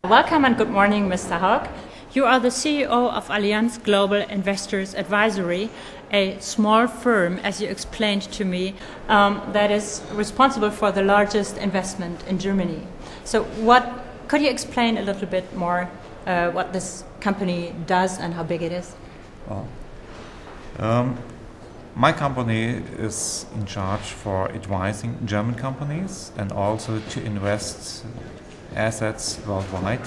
Welcome and good morning, Mr. Haug. You are the CEO of Allianz Global Investors Advisory, a small firm, as you explained to me, that is responsible for the largest investment in Germany. So could you explain a little bit more what this company does and how big it is? Well, my company is in charge for advising German companies and also to invest assets worldwide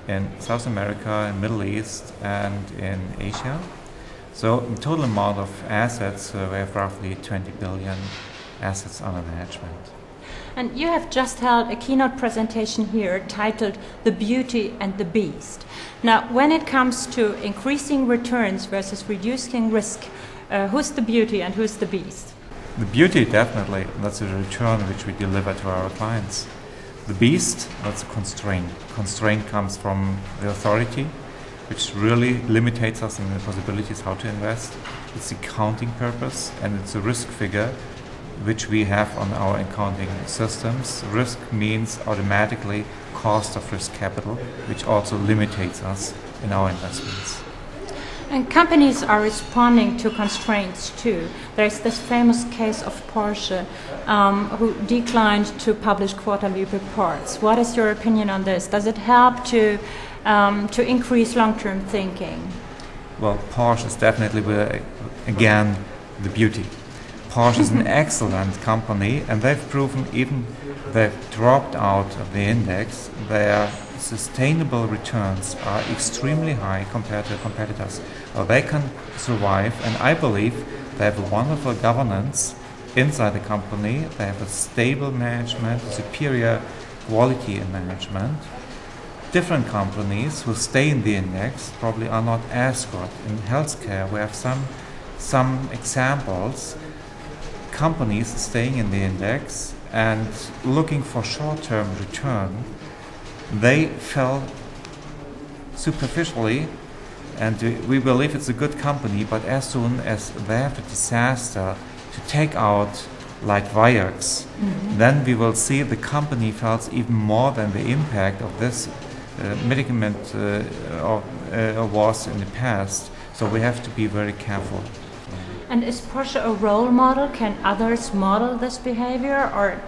in South America, in Middle East and in Asia. So in total amount of assets, we have roughly 20 billion assets under management. And you have just held a keynote presentation here titled The Beauty and the Beast. Now, when it comes to increasing returns versus reducing risk, who's the beauty and who's the beast? The beauty, definitely, that's the return which we deliver to our clients. The beast, that's a constraint. Constraint comes from the authority, which really limits us in the possibilities how to invest. It's the accounting purpose and it's a risk figure which we have on our accounting systems. Risk means automatically cost of risk capital, which also limits us in our investments. And companies are responding to constraints too. There's this famous case of Porsche who declined to publish quarterly reports. What is your opinion on this? Does it help to increase long-term thinking? Well, Porsche is definitely, again, the beauty. Porsche is an excellent company and they've proven, even they've dropped out of the index, their sustainable returns are extremely high compared to competitors. They can survive, and I believe they have a wonderful governance inside the company. They have a stable management, superior quality in management. Different companies who stay in the index probably are not as good. In healthcare, we have some examples. Companies staying in the index and looking for short-term return, they fell superficially, and we believe it's a good company, but as soon as they have a disaster to take out like Viax, then we will see the company felt even more than the impact of this medicament was in the past. So we have to be very careful. And is Porsche a role model? Can others model this behavior, or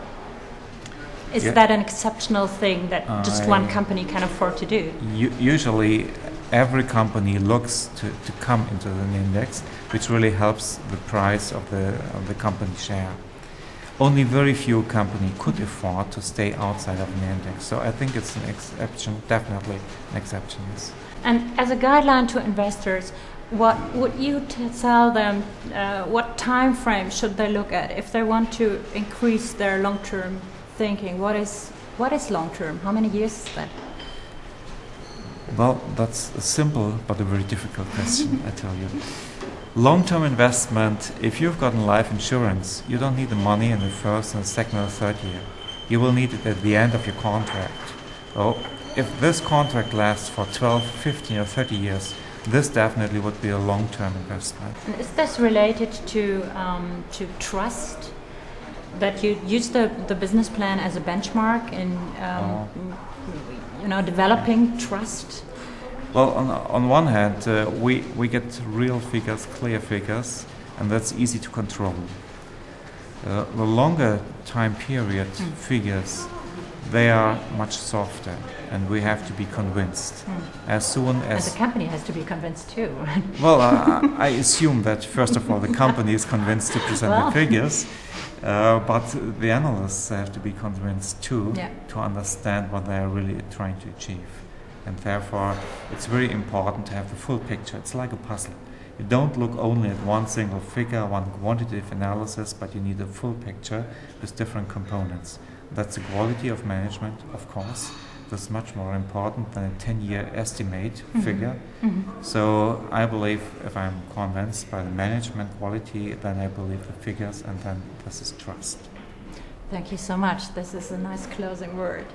is that an exceptional thing that just one company can afford to do? Usually every company looks to come into an index, which really helps the price of the company share. Only very few companies could afford to stay outside of an index. So I think it's an exception, definitely an exception, yes. And as a guideline to investors, what would you tell them, what time frame should they look at if they want to increase their long-term thinking? What is long-term? How many years is that? Well, that's a simple but a very difficult question, I tell you. Long-term investment, if you've gotten life insurance, you don't need the money in the first and second or third year. You will need it at the end of your contract. So if this contract lasts for 12, 15 or 30 years, this definitely would be a long-term investment. And is this related to trust? That you use the business plan as a benchmark in developing trust? Well, on one hand, we get real figures, clear figures, and that's easy to control. The longer time period figures, they are much softer, and we have to be convinced. As soon as the company has to be convinced too. Well, I assume that first of all the company is convinced to present the figures, but the analysts have to be convinced too to understand what they are really trying to achieve. And therefore, it's very important to have the full picture. It's like a puzzle. You don't look only at one single figure, one quantitative analysis, but you need a full picture with different components. That's the quality of management, of course. That's much more important than a 10-year estimate figure. So I believe, if I'm convinced by the management quality, then I believe the figures, and then this is trust. Thank you so much. This is a nice closing word.